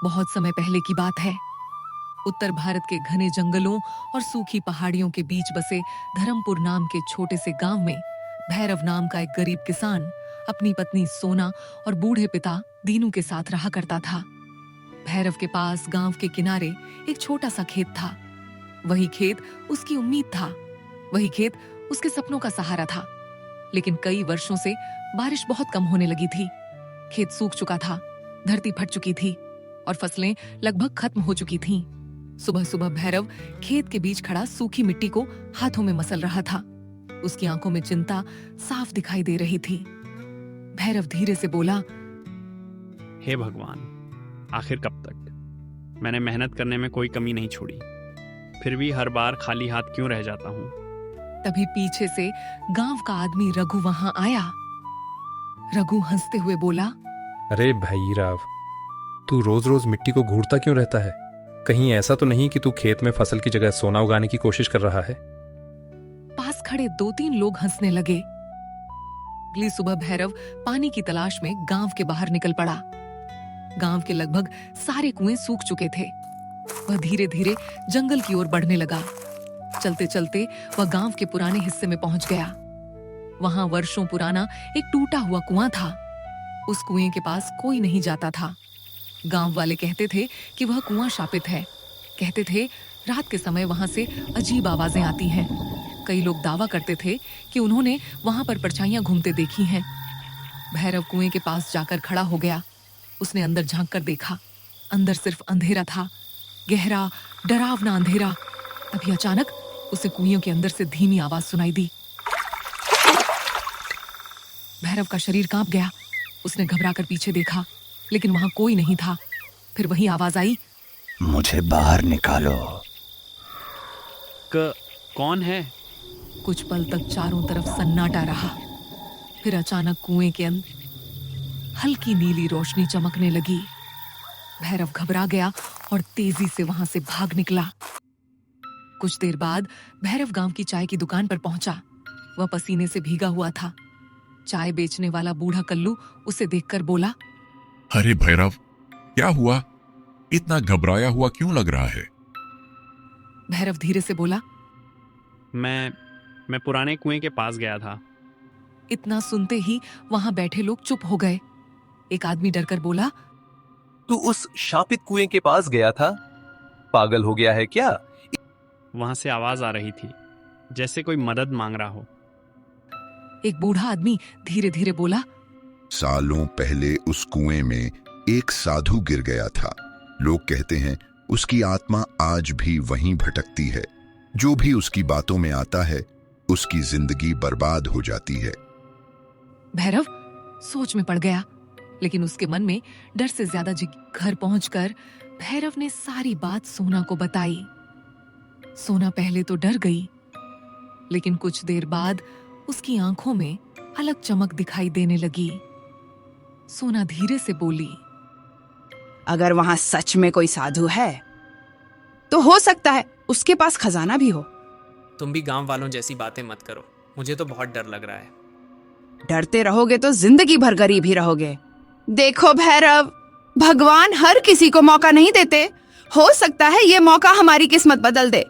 बहुत समय पहले की बात है। उत्तर भारत के घने जंगलों और सूखी पहाड़ियों के बीच बसे धर्मपुर नाम के छोटे से गांव में भैरव नाम का एक गरीब किसान अपनी पत्नी सोना और बूढ़े पिता दीनू के साथ रहा करता था। भैरव के पास गांव के किनारे एक छोटा सा खेत था। वही खेत उसकी उम्मीद था, वही खेत उसके सपनों का सहारा था। लेकिन कई वर्षों से बारिश बहुत कम होने लगी थी। खेत सूख चुका था, धरती फट चुकी थी और फसलें लगभग खत्म हो चुकी थीं। सुबह सुबह भैरव खेत के बीच खड़ा सूखी मिट्टी को हाथों में मसल रहा था। उसकी आंखों में चिंता साफ दिखाई दे रही थी। भैरव धीरे से बोला, हे भगवान, आखिर कब तक? मैंने मेहनत करने में कोई कमी नहीं छोड़ी, फिर भी हर बार खाली हाथ क्यों रह जाता हूँ? तभी पीछे से गांव का आदमी रघु वहां आया। रघु हंसते हुए बोला, अरे भाई राव, तू रोज रोज मिट्टी को घूरता क्यों रहता है? कहीं ऐसा तो नहीं कि तू खेत में फसल की जगह सोना उगाने की कोशिश कर रहा है? पास खड़े 2-3 लोग हंसने लगे। अगली सुबह भैरव पानी की तलाश में गांव के बाहर निकल पड़ा। गांव के लगभग सारे कुएं सूख चुके थे। वह धीरे धीरे जंगल की ओर बढ़ने लगा। चलते चलते वह गांव के पुराने हिस्से में पहुंच गया। वहां वर्षों पुराना एक टूटा हुआ कुआं था। उस कुएं के पास कोई नहीं जाता था। गांव वाले कहते थे कि वह कुआं शापित है। कहते थे रात के समय वहां से अजीब आवाजें आती हैं। कई लोग दावा करते थे कि उन्होंने वहां पर परछाइयां घूमते देखी हैं। भैरव कुएं के पास जाकर खड़ा हो गया। उसने अंदर झांक कर देखा। अंदर सिर्फ अंधेरा था, गहरा डरावना अंधेरा। तभी अचानक उसे कुएं के अंदर से धीमी आवाज सुनाई दी। भैरव का शरीर कांप गया। उसने घबराकर पीछे देखा, लेकिन वहां कोई नहीं था। फिर वही आवाज आई, मुझे बाहर निकालो। कौन है? कुछ पल तक चारों तरफ सन्नाटा रहा। फिर अचानक कुएं के अंदर हल्की नीली रोशनी चमकने लगी। भैरव घबरा गया और तेजी से वहां से भाग निकला। कुछ देर बाद भैरव गांव की चाय की दुकान पर पहुंचा। वह पसीने से भीगा हुआ था। चाय बेचने वाला बूढ़ा कल्लू उसे देखकर बोला, अरे भैरव, क्या हुआ? इतना घबराया हुआ क्यों लग रहा है? भैरव धीरे से बोला, मैं पुराने कुएं के पास गया था। इतना सुनते ही वहां बैठे लोग चुप हो गए। एक आदमी डरकर बोला, तू उस शापित कुएं के पास गया था? पागल हो गया है क्या? वहां से आवाज आ रही थी, जैसे कोई मदद मांग रहा हो। एक बूढ़ा आदमी धीरे धीरे बोला, सालों पहले उस कुएं में एक साधु गिर गया था। लोग कहते हैं उसकी आत्मा आज भी वहीं भटकती है। जो भी उसकी बातों में आता है, उसकी जिंदगी बर्बाद हो जाती है। भैरव सोच में पड़ गया, लेकिन उसके मन में डर से ज्यादा घर पहुंचकर भैरव ने सारी बात सोना को बताई। सोना पहले तो डर गई, लेकिन कुछ देर बाद उसकी आंखों में अलग चमक दिखाई देने लगी। सोना धीरे से बोली, अगर वहां सच में कोई साधु है तो हो सकता है उसके पास खजाना भी हो। तुम भी गांव वालों जैसी बातें मत करो, मुझे तो बहुत डर लग रहा है। डरते रहोगे तो जिंदगी भर गरीब ही रहोगे। देखो भैरव, भगवान हर किसी को मौका नहीं देते। हो सकता है ये मौका हमारी किस्मत बदल दे।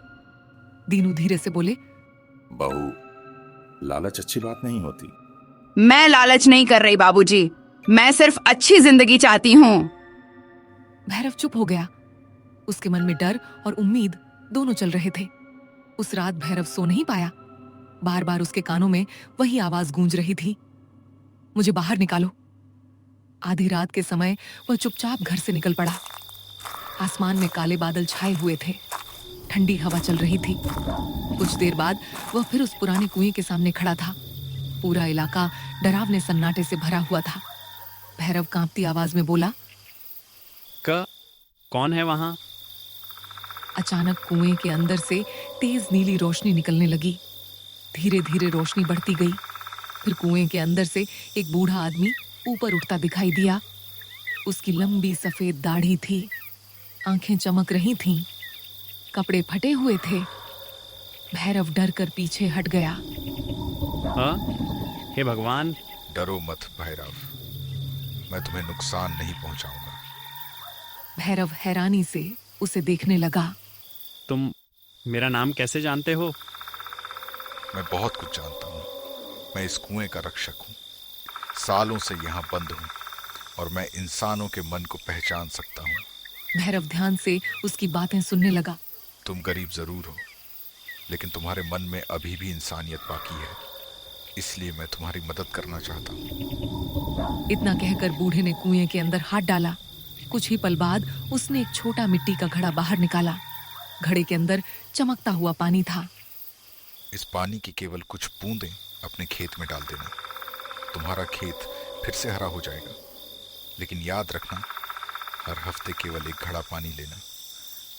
दीनू धीरे से बोले, बहू, लालच अच्छी बात नहीं होती। मैं लालच नहीं कर रही बाबूजी, मैं सिर्फ अच्छी जिंदगी चाहती हूँ। भैरव चुप हो गया। उसके मन में डर और उम्मीद दोनों चल रहे थे। उस रात भैरव सो नहीं पाया। बार बार उसके कानों में वही आवाज गूंज रही थी, मुझे बाहर निकालो। आधी रात के समय वह चुपचाप घर से निकल पड़ा। आसमान में काले बादल छाए हुए थे। ठंडी हवा चल रही थी। कुछ देर बाद वह फिर उस पुराने कुएं के सामने खड़ा था। पूरा इलाका डरावने सन्नाटे से भरा हुआ था। भैरव कांपती आवाज में बोला, कौन है वहां? अचानक कुएं के अंदर से तेज नीली रोशनी निकलने लगी। धीरे धीरे रोशनी बढ़ती गई। फिर कुएं के अंदर से एक बूढ़ा आदमी ऊपर उठता दिखाई दिया। उसकी लंबी सफेद दाढ़ी थी, आंखें चमक रही थीं, कपड़े फटे हुए थे। भैरव डर कर पीछे हट गया। हाँ? हे भगवान, डरो मत भैरव, मैं तुम्हें नुकसान नहीं पहुंचाऊंगा। भैरव हैरानी से उसे देखने लगा। तुम मेरा नाम कैसे जानते हो? मैं बहुत कुछ जानता हूँ। मैं इस कुएं का रक्षक हूँ। सालों से यहाँ बंद हूँ और मैं इंसानों के मन को पहचान सकता हूँ। भैरव ध्यान से उसकी बातें सुनने लगा। तुम गरीब जरूर हो, लेकिन तुम्हारे मन में अभी भी इंसानियत बाकी है, इसलिए मैं तुम्हारी मदद करना चाहता हूँ। इतना कहकर बूढ़े ने कुएं के अंदर हाथ डाला। कुछ ही पल बाद उसने एक छोटा मिट्टी का घड़ा बाहर निकाला। घड़े के अंदर चमकता हुआ पानी था। इस पानी की केवल कुछ बूंदें अपने खेत में डाल देना। तुम्हारा खेत फिर से हरा हो जाएगा। लेकिन याद रखना, हर हफ्ते केवल एक घड़ा पानी लेना।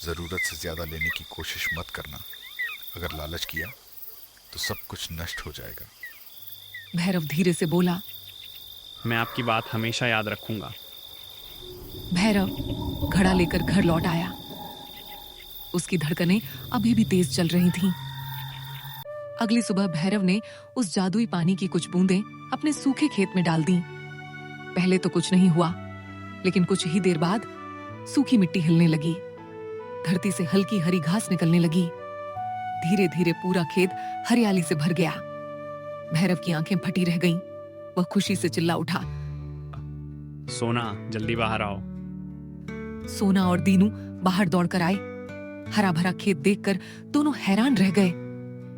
जरूरत से ज्यादा लेने की कोशिश मत करना। अगर लालच किया तो सब कुछ नष्ट हो जाएगा। भैरव धीरे से बोला। मैं आपकी बात हमेशा याद रखूंगा। भैरव घड़ा लेकर घर लौट आया। उसकी धड़कनें अभी भी तेज चल रही थीं। अगली सुबह भैरव ने उस जादुई पानी की कुछ बूंदें अपने सूखे खेत में डाल दी। पहले तो कुछ नहीं हुआ, लेकिन कुछ ही देर बाद सूखी मिट्टी हिलने लगी। धरती से हल्की हरी घास निकलने लगी। धीरे धीरे पूरा खेत हरियाली से भर गया। भैरव की आंखें फटी रह गईं। वह खुशी से चिल्ला उठा। सोना, जल्दी बाहर आओ। सोना और दीनू बाहर दौड़कर आए। हरा भरा खेत देखकर दोनों हैरान रह गए।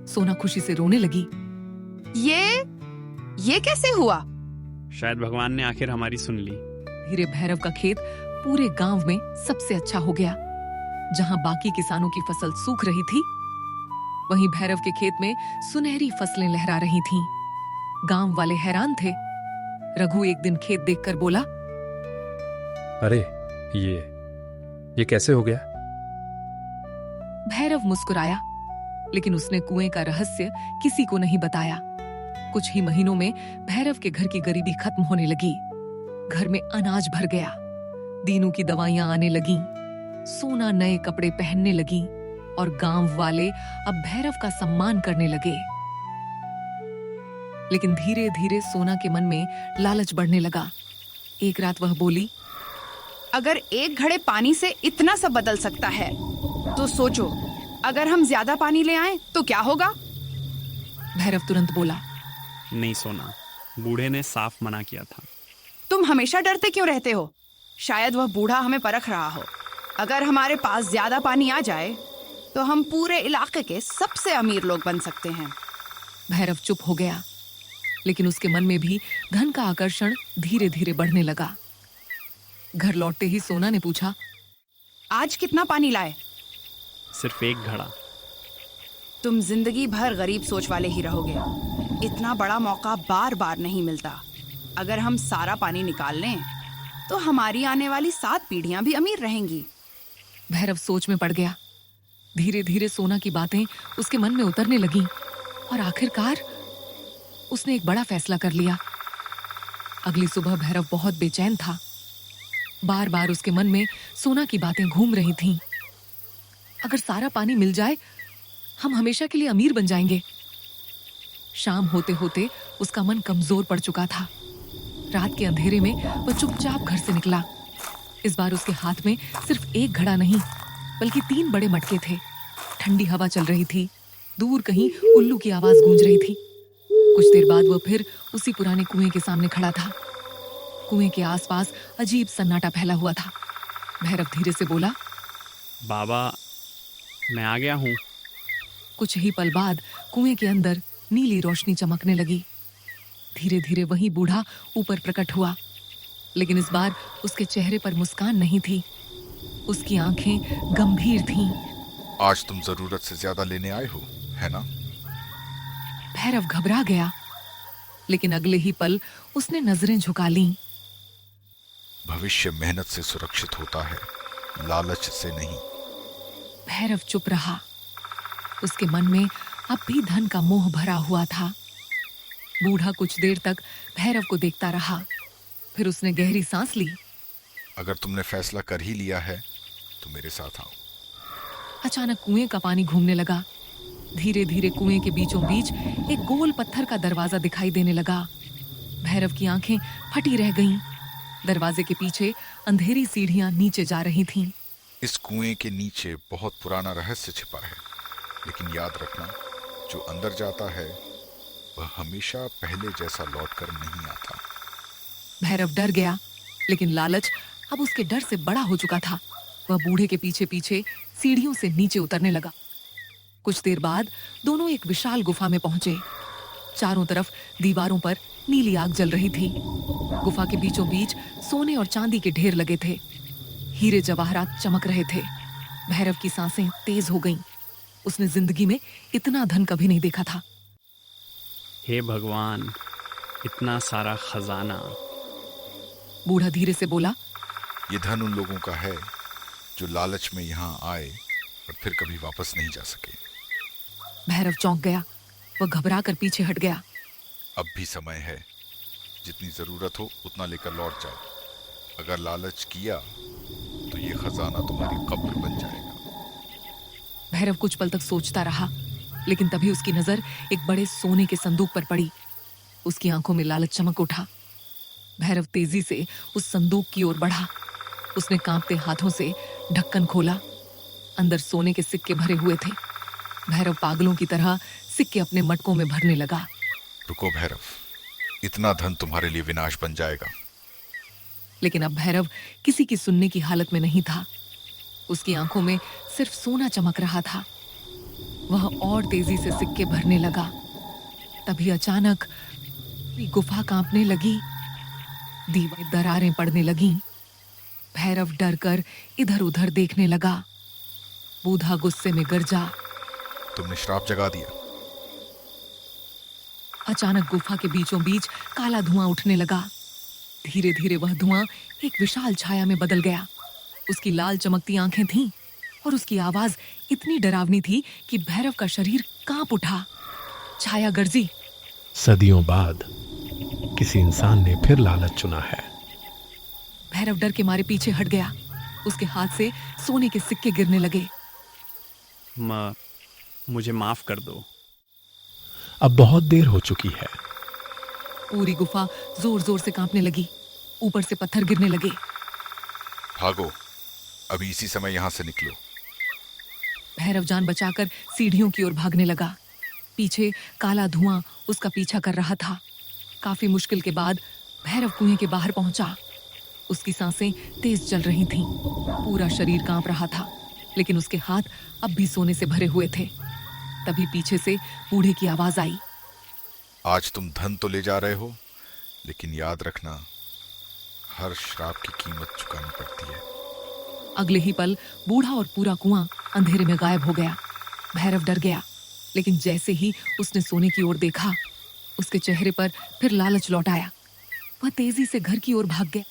सोना खुशी से रोने लगी। ये कैसे हुआ? शायद भगवान ने आखिर हमारी सुन ली। धीरे भैरव का खेत पूरे गांव में सबसे अच्छा हो गया। जहां बाकी किसानों की फसल सूख रही थी, वहीं भैरव के खेत में सुनहरी फसलें लहरा रही थीं। गांव वाले हैरान थे। रघु एक दिन खेत देखकर बोला, अरे ये कैसे हो गया? भैरव मुस्कुराया, लेकिन उसने कुएं का रहस्य किसी को नहीं बताया। कुछ ही महीनों में भैरव के घर की गरीबी खत्म होने लगी। घर में अनाज भर गया। दीनू की दवाइयां आने लगीं। सोना नए कपड़े पहनने लगी और गांव वाले अब भैरव का सम्मान करने लगे। लेकिन धीरे धीरे सोना के मन में लालच बढ़ने लगा। एक रात वह बोली, अगर एक घड़े पानी से इतना सब बदल सकता है, तो सोचो अगर हम ज्यादा पानी ले आए तो क्या होगा? भैरव तुरंत बोला, नहीं सोना, बूढ़े ने साफ मना किया था। तुम हमेशा डरते क्यों रहते हो? शायद वह बूढ़ा हमें परख रहा हो। अगर हमारे पास ज्यादा पानी आ जाए तो हम पूरे इलाके के सबसे अमीर लोग बन सकते हैं। भैरव चुप हो गया, लेकिन उसके मन में भी धन का आकर्षण धीरे धीरे बढ़ने लगा। घर लौटते ही सोना ने पूछा, आज कितना पानी लाए? सिर्फ एक घड़ा। तुम जिंदगी भर गरीब सोच वाले ही रहोगे। इतना बड़ा मौका बार बार नहीं मिलता। अगर हम सारा पानी निकाल लें तो हमारी आने वाली 7 पीढ़ियां भी अमीर रहेंगी। भैरव सोच में पड़ गया। धीरे धीरे सोना की बातें उसके मन में उतरने लगीं और आखिरकार उसने एक बड़ा फैसला कर लिया। अगली सुबह भैरव बहुत बेचैन था। बार बार उसके मन में सोना की बातें घूम रही थीं। अगर सारा पानी मिल जाए, हम हमेशा के लिए अमीर बन जाएंगे। शाम होते होते उसका मन कमजोर पड़ चुका था। रात के अंधेरे में वह चुपचाप घर से निकला। इस बार उसके हाथ में सिर्फ एक घड़ा नहीं, बल्कि 3 बड़े मटके थे। ठंडी हवा चल रही थी। दूर कहीं उल्लू की आवाज गूंज रही थी। कुछ देर बाद वह फिर उसी पुराने कुएं के सामने खड़ा था। कुएं के आसपास अजीब सन्नाटा फैला हुआ था। भैरव धीरे से बोला, बाबा, मैं आ गया हूँ। कुछ ही पल बाद कुएं के अंदर नीली रोशनी चमकने लगी। धीरे धीरे वही बूढ़ा ऊपर प्रकट हुआ, लेकिन इस बार उसके चेहरे पर मुस्कान नहीं थी। उसकी आंखें गंभीर थीं। आज तुम जरूरत से ज्यादा लेने आए हो, है ना? भैरव घबरा गया, लेकिन अगले ही पल उसने नजरें झुका लीं। भविष्य मेहनत से सुरक्षित होता है, लालच से नहीं। भैरव चुप रहा। उसके मन में अब भी धन का मोह भरा हुआ था। बूढ़ा कुछ देर तक भैरव को देखता रहा। फिर उसने गहरी सांस ली। अगर तुमने फैसला कर ही लिया है तो मेरे साथ आओ। अचानक कुएं का पानी घूमने लगा। धीरे धीरे कुएं के बीचों बीच एक गोल पत्थर का दरवाजा दिखाई देने लगा। भैरव की आंखें फटी रह गईं। दरवाजे के पीछे अंधेरी सीढ़ियां नीचे जा रही थीं। इस कुएं के नीचे बहुत पुराना रहस्य छिपा है, लेकिन याद रखना, जो अंदर जाता है वह हमेशा पहले जैसा लौटकर नहीं आता। भैरव डर गया, लेकिन लालच अब उसके डर से बड़ा हो चुका था। वह बूढ़े के पीछे पीछे सीढ़ियों से नीचे उतरने लगा। कुछ देर बाद दोनों एक विशाल गुफा में पहुंचे। चारों तरफ दीवारों पर नीली आग जल रही थी। गुफा के बीचों बीच सोने और चांदी के ढेर लगे थे। हीरे जवाहरात चमक रहे थे। भैरव की सांसें तेज हो गईं। उसने जिंदगी में इतना धन कभी नहीं देखा था। हे भगवान, इतना सारा खजाना। बूढ़ा धीरे से बोला, ये धन उन लोगों का है जो लालच में यहाँ आए और फिर कभी वापस नहीं जा सके। भैरव चौंक गया। वह घबरा कर पीछे हट गया। अब भी समय है, जितनी जरूरत हो उतना लेकर लौट जाओ। अगर लालच किया तो ये खजाना तुम्हारी कब्र बन जाएगा। भैरव कुछ पल तक सोचता रहा, लेकिन तभी उसकी नजर एक बड़े सोने के संदूक पर पड़ी। उसकी आंखों में लालच चमक उठा। भैरव तेजी से उस संदूक की ओर बढ़ा। उसने कांपते हाथों से ढक्कन खोला। अंदर सोने के सिक्के भरे हुए थे। भैरव पागलों की तरह सिक्के अपने मटकों में भरने लगा। रुको भैरव, इतना धन तुम्हारे लिए विनाश बन जाएगा। लेकिन अब भैरव किसी की सुनने की हालत में नहीं था। उसकी आंखों में सिर्फ सोना चमक रहा था। वह और तेजी से सिक्के भरने लगा। तभी अचानक गुफा कांपने लगी। दीवारें दरारें पड़ने लगीं। भैरव डर कर इधर उधर देखने लगा। बूढ़ा गुस्से में गरजा, तुमने श्राप जगा दिया। अचानक गुफा के बीचों बीच काला धुआं उठने लगा। धीरे धीरे वह धुआं एक विशाल छाया में बदल गया। उसकी लाल चमकती आंखें थीं और उसकी आवाज इतनी डरावनी थी कि भैरव का शरीर कांप उठा। छाया गर्जी, सदियों बाद किसी इंसान ने फिर लालच चुना है। भैरव डर के मारे पीछे हट गया। उसके हाथ से सोने के सिक्के गिरने लगे। मुझे माफ कर दो। अब बहुत देर हो चुकी है। पूरी गुफा जोर जोर से कांपने लगी। ऊपर से पत्थर गिरने लगे। भागो, अभी इसी समय यहां से निकलो। भैरव जान बचाकर सीढ़ियों की ओर भागने लगा। पीछे काला धुआं उसका पीछा कर रहा था। काफी मुश्किल के बाद भैरव कुएं के बाहर पहुंचा। उसकी सांसें तेज चल रही थीं। पूरा शरीर कांप रहा था, लेकिन उसके हाथ अब भी सोने से भरे हुए थे। तभी पीछे से बूढ़े की आवाज आई, आज तुम धन तो ले जा रहे हो, लेकिन याद रखना, हर श्राप की कीमत चुकानी पड़ती है। अगले ही पल बूढ़ा और पूरा कुआं अंधेरे में गायब हो गया। भैरव डर गया, लेकिन जैसे ही उसने सोने की ओर देखा, उसके चेहरे पर फिर लालच लौट आया। वह तेजी से घर की ओर भाग गया।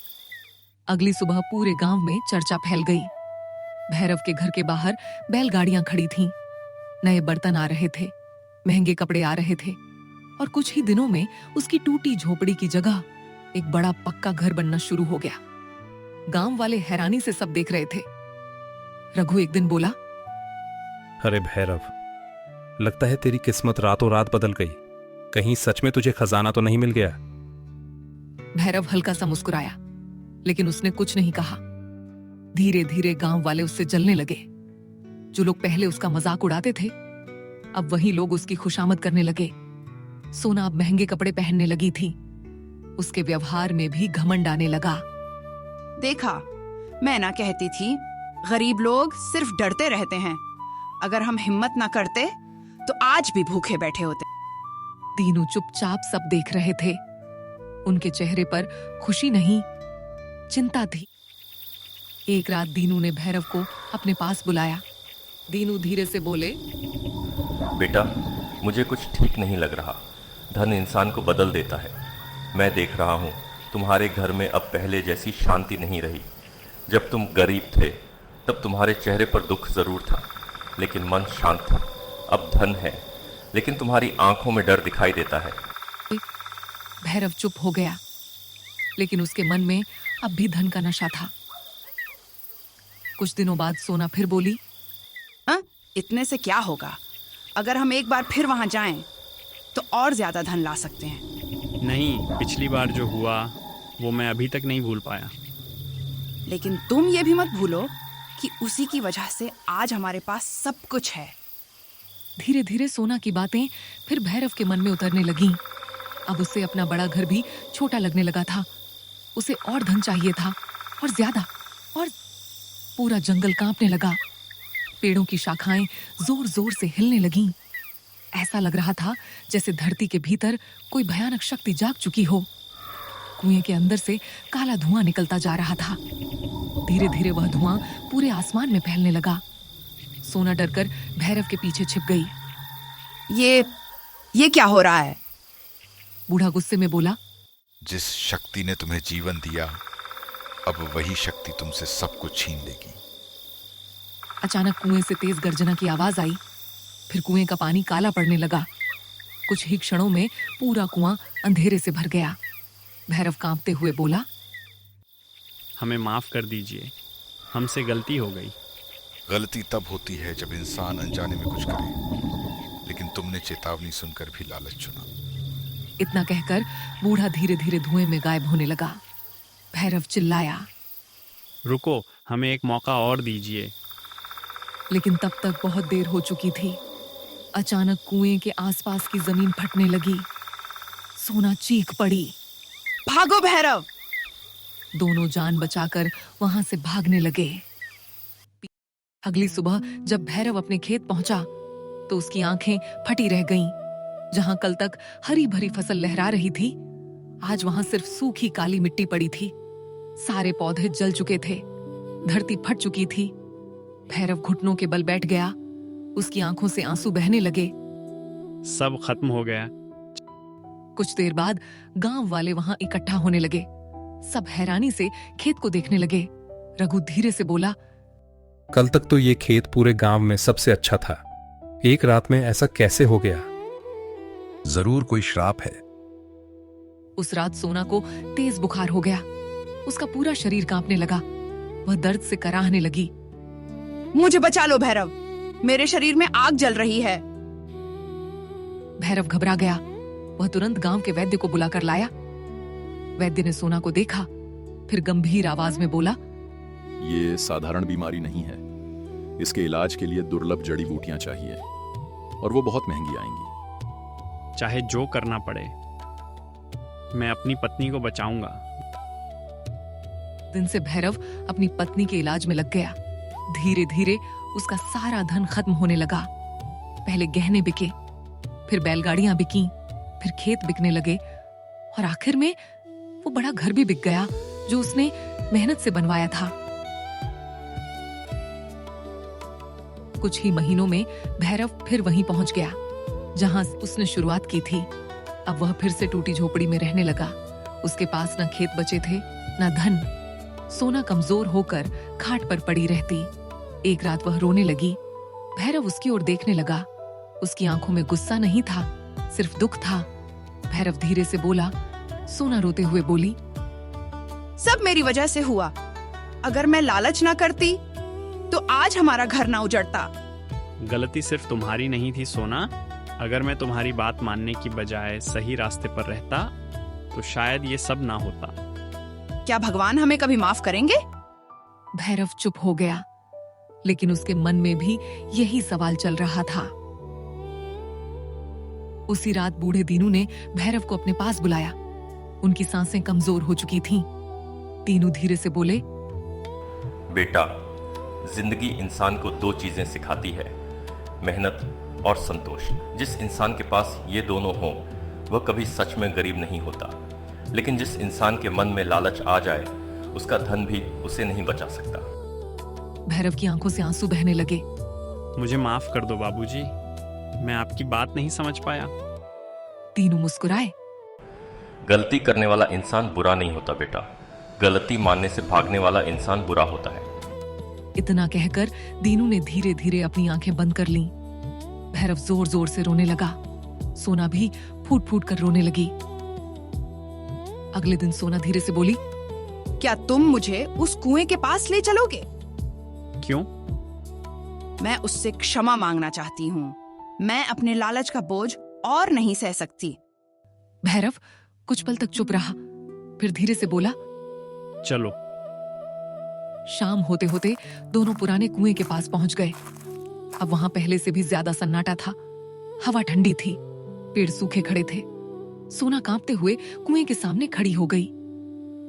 अगली सुबह पूरे गांव में चर्चा फैल गई। भैरव के घर के बाहर बैलगाड़ियां खड़ी थीं। नए बर्तन आ रहे थे, महंगे कपड़े आ रहे थे, और कुछ ही दिनों में उसकी टूटी झोपड़ी की जगह एक बड़ा पक्का घर बनना शुरू हो गया। गांव वाले हैरानी से सब देख रहे थे। रघु एक दिन बोला, अरे भैरव, लगता है तेरी किस्मत रातों रात बदल गई। कहीं सच में तुझे खजाना तो नहीं मिल गया? भैरव हल्का सा मुस्कुराया, लेकिन उसने कुछ नहीं कहा। धीरे धीरे गांव वाले उससे जलने लगे। जो लोग पहले उसका मजाक उड़ाते थे, अब वही लोग उसकी खुशामद करने लगे। सोना अब महंगे कपड़े पहनने लगी थी। उसके व्यवहार में भी घमंड आने लगा। देखा, मैं ना कहती थी, गरीब लोग सिर्फ डरते रहते हैं। अगर हम हिम्मत ना करते तो आज भी भूखे बैठे होते। दीनू चुपचाप सब देख रहे थे। उनके चेहरे पर खुशी नहीं, चिंता थी। एक रात दीनू ने भैरव को अपने पास बुलाया। दीनू धीरे से बोले, बेटा, मुझे कुछ ठीक नहीं लग रहा। धन इंसान को बदल देता है। मैं देख रहा हूँ तुम्हारे घर में अब पहले जैसी शांति नहीं रही। जब तुम गरीब थे तब तुम्हारे चेहरे पर दुख जरूर था, लेकिन मन शांत था। अब धन है, लेकिन तुम्हारी आंखों में डर दिखाई देता है। भैरव चुप हो गया, लेकिन उसके मन में अब भी धन का नशा था। कुछ दिनों बाद सोना फिर बोली, इतने से क्या होगा? अगर हम एक बार फिर वहां जाएं, तो और ज्यादा धन ला सकते हैं। नहीं, पिछली बार जो हुआ वो मैं अभी तक नहीं भूल पाया। लेकिन तुम ये भी मत भूलो कि उसी की वजह से आज हमारे पास सब कुछ है। धीरे धीरे सोना की बातें फिर भैरव के मन में उतरने लगीं। अब उसे अपना बड़ा घर भी छोटा लगने लगा था। उसे और धन चाहिए था, और ज्यादा, और पूरा जंगल कांपने लगा। पेड़ों की शाखाएं जोर जोर से हिलने लगीं। ऐसा लग रहा था जैसे धरती के भीतर कोई भयानक शक्ति जाग चुकी हो। कुएं के अंदर से काला धुआं निकलता जा रहा था। धीरे धीरे वह धुआं पूरे आसमान में फैलने लगा। सोना डरकर भैरव के पीछे छिप गई। ये क्या हो रहा है? बूढ़ा गुस्से में बोला। जिस शक्ति ने तुम्हें जीवन दिया, अब वही शक्ति तुमसे सब कुछ छीन लेगी। अचानक कुएं से तेज गर्जना की आवाज आई। फिर कुएं का पानी काला पड़ने लगा। कुछ ही क्षणों में पूरा कुआं अंधेरे से भर गया। भैरव कांपते हुए बोला, हमें माफ कर दीजिए, हमसे गलती हो गई। गलती तब होती है जब इंसान अनजाने में कुछ करे, लेकिन तुमने चेतावनी सुनकर भी लालच चुना। इतना कहकर बूढ़ा धीरे धीरे धुएं में गायब होने लगा। भैरव चिल्लाया, रुको, हमें एक मौका और दीजिए। लेकिन तब तक बहुत देर हो चुकी थी। अचानक कुएं के आसपास की जमीन फटने लगी। सोना चीख पड़ी। भागो भैरव! दोनों जान बचाकर वहां से भागने लगे। अगली सुबह जब भैरव अपने खेत पहुंचा तो उसकी आंखें फटी रह गईं। जहां कल तक हरी भरी फसल लहरा रही थी, आज वहां सिर्फ सूखी काली मिट्टी पड़ी थी। सारे पौधे जल चुके थे, धरती फट चुकी थी। भैरव घुटनों के बल बैठ गया। उसकी आंखों से आंसू बहने लगे। सब खत्म हो गया। कुछ देर बाद गांव वाले वहां इकट्ठा होने लगे। सब हैरानी से खेत को देखने लगे। रघु धीरे से बोला, कल तक तो ये खेत पूरे गांव में सबसे अच्छा था। एक रात में ऐसा कैसे हो गया? जरूर कोई श्राप है। उस रात सोना को तेज बुखार हो गया। उसका पूरा शरीर कांपने लगा। वह दर्द से कराहने लगी। मुझे बचा लो भैरव, मेरे शरीर में आग जल रही है। भैरव घबरा गया। वह तुरंत गांव के वैद्य को बुलाकर लाया। वैद्य ने सोना को देखा, फिर गंभीर आवाज में बोला, ये साधारण बीमारी नहीं है। इसके इलाज के लिए दुर्लभ जड़ी बूटियां चाहिए, और वो बहुत महंगी आएंगी। चाहे जो करना पड़े, मैं अपनी पत्नी को बचाऊंगा। दिन से भैरव अपनी पत्नी के इलाज में लग गया। धीरे धीरे उसका सारा धन खत्म होने लगा। पहले गहने बिके, फिर बैलगाड़ियां बिकीं, फिर खेत बिकने लगे, और आखिर में वो बड़ा घर भी बिक गया जो उसने मेहनत से बनवाया था। कुछ ही महीनों में भैरव फिर वहीं पहुंच गया जहां उसने शुरुआत की थी। अब वह फिर से टूटी झोपड़ी में रहने लगा। उसके पास न खेत बचे थे, न धन। सोना कमजोर होकर खाट पर पड़ी रहती। एक रात वह रोने लगी। भैरव उसकी ओर देखने लगा। उसकी आंखों में गुस्सा नहीं था, सिर्फ दुख था। भैरव धीरे से बोला। सोना रोते हुए बोली, सब मेरी वजह से हुआ। अगर मैं लालच ना करती तो आज हमारा घर ना उजड़ता। गलती सिर्फ तुम्हारी नहीं थी सोना। अगर मैं तुम्हारी बात मानने की बजाय सही रास्ते पर रहता तो शायद ये सब ना होता। क्या भगवान हमें कभी माफ करेंगे? भैरव चुप हो गया, लेकिन उसके मन में भी यही सवाल चल रहा था। उसी रात बूढ़े दीनू ने भैरव को अपने पास बुलाया। उनकी सांसें कमजोर हो चुकी थीं। दीनू धीरे से बोले, बेटा, जिंदगी इंसान को दो चीजें सिखाती है, मेहनत और संतोष। जिस इंसान के पास ये दोनों हों, वह कभी सच में गरीब नहीं होता। लेकिन जिस इंसान के मन में लालच आ जाए, उसका धन भी उसे नहीं बचा सकता। भैरव की आंखों से आंसू बहने लगे। मुझे माफ कर दो बाबूजी, मैं आपकी बात नहीं समझ पाया। दीनू मुस्कुराए। गलती करने वाला इंसान बुरा नहीं होता बेटा, गलती मानने से भागने वाला इंसान बुरा होता है। इतना कहकर दीनू ने धीरे धीरे अपनी आंखें बंद कर लीं। भैरव जोर जोर से रोने लगा। सोना भी फूट फूट कर रोने लगी। अगले दिन सोना धीरे से बोली, क्या तुम मुझे उस कुएं के पास ले चलोगे? क्यों? मैं उससे क्षमा मांगना चाहती हूँ। मैं अपने लालच का बोझ और नहीं सह सकती। भैरव कुछ पल तक चुप रहा, फिर धीरे से बोला, चलो। शाम होते होते दोनों पुराने कुएं के पास पहुंच गए। अब वहां पहले से भी ज्यादा सन्नाटा था। हवा ठंडी थी, पेड़ सूखे खड़े थे। सोना कांपते हुए कुएं के सामने खड़ी हो गई।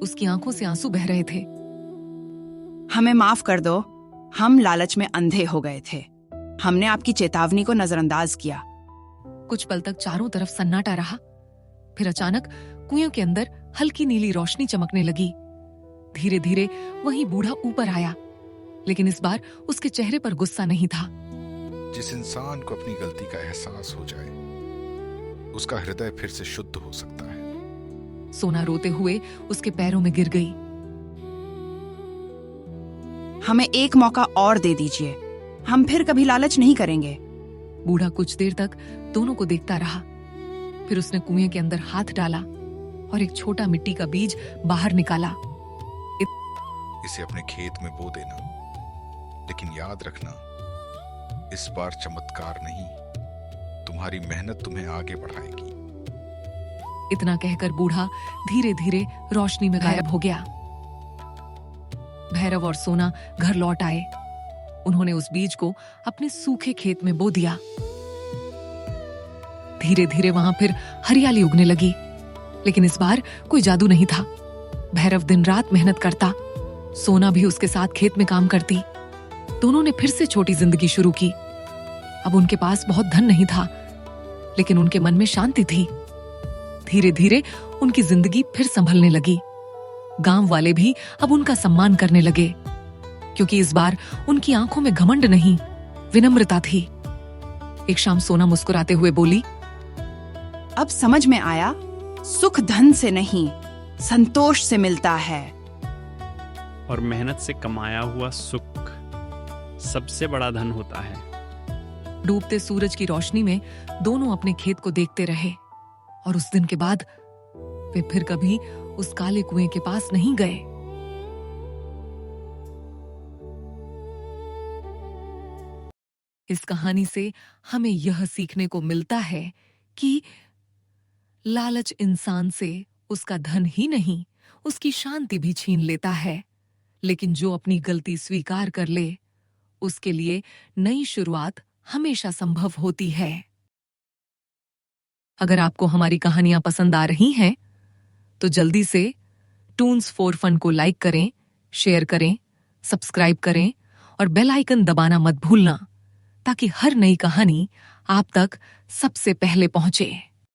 उसकी आंखों से आंसू बह रहे थे। हमें माफ कर दो, हम लालच में अंधे हो गए थे। हमने आपकी चेतावनी को नजरअंदाज किया। कुछ पल तक चारों तरफ सन्नाटा रहा। फिर अचानक कुएं के अंदर हल्की नीली रोशनी चमकने लगी। धीरे धीरे वही बूढ़ा ऊपर आया, लेकिन इस बार उसके चेहरे पर गुस्सा नहीं था। जिस इंसान को अपनी गलती का एहसास हो जाए, उसका हृदय फिर से शुद्ध हो सकता है। सोना रोते हुए उसके पैरों में गिर गई। हमें एक मौका और दे दीजिए, हम फिर कभी लालच नहीं करेंगे। बूढ़ा कुछ देर तक दोनों को देखता रहा। फिर उसने कुएं के अंदर हाथ डाला और एक छोटा मिट्टी का बीज बाहर निकाला। इसे अपने खेत में बो देना, लेकिन याद रखना, इस बार चमत्कार नहीं, तुम्हारी मेहनत तुम्हें आगे बढ़ाएगी। इतना कहकर बूढ़ा धीरे धीरे रोशनी में गायब हो गया। भैरव और सोना घर लौट आए। उन्होंने उस बीज को अपने सूखे खेत में बो दिया। धीरे धीरे वहां फिर हरियाली उगने लगी, लेकिन इस बार कोई जादू नहीं था। भैरव दिन रात मेहनत करता, सोना भी उसके साथ खेत में काम करती। दोनों ने फिर से छोटी जिंदगी शुरू की। अब उनके पास बहुत धन नहीं था, लेकिन उनके मन में शांति थी। धीरे धीरे उनकी जिंदगी फिर संभलने लगी। गांव वाले भी अब उनका सम्मान करने लगे, क्योंकि इस बार उनकी आंखों में घमंड नहीं, विनम्रता थी। एक शाम सोना मुस्कुराते हुए बोली, अब समझ में आया, सुख धन से नहीं, संतोष से मिलता है। और मेहनत से कमाया हुआ सुख सबसे बड़ा धन होता है। डूबते सूरज की रोशनी में दोनों अपने खेत को देखते रहे, और उस दिन के बाद वे फिर कभी उस काले कुएं के पास नहीं गए। इस कहानी से हमें यह सीखने को मिलता है कि लालच इंसान से उसका धन ही नहीं, उसकी शांति भी छीन लेता है। लेकिन जो अपनी गलती स्वीकार कर ले, उसके लिए नई शुरुआत हमेशा संभव होती है। अगर आपको हमारी कहानियां पसंद आ रही हैं, तो जल्दी से टून्स फॉर फन को लाइक करें, शेयर करें, सब्सक्राइब करें और बेल आइकन दबाना मत भूलना, ताकि हर नई कहानी आप तक सबसे पहले पहुंचे।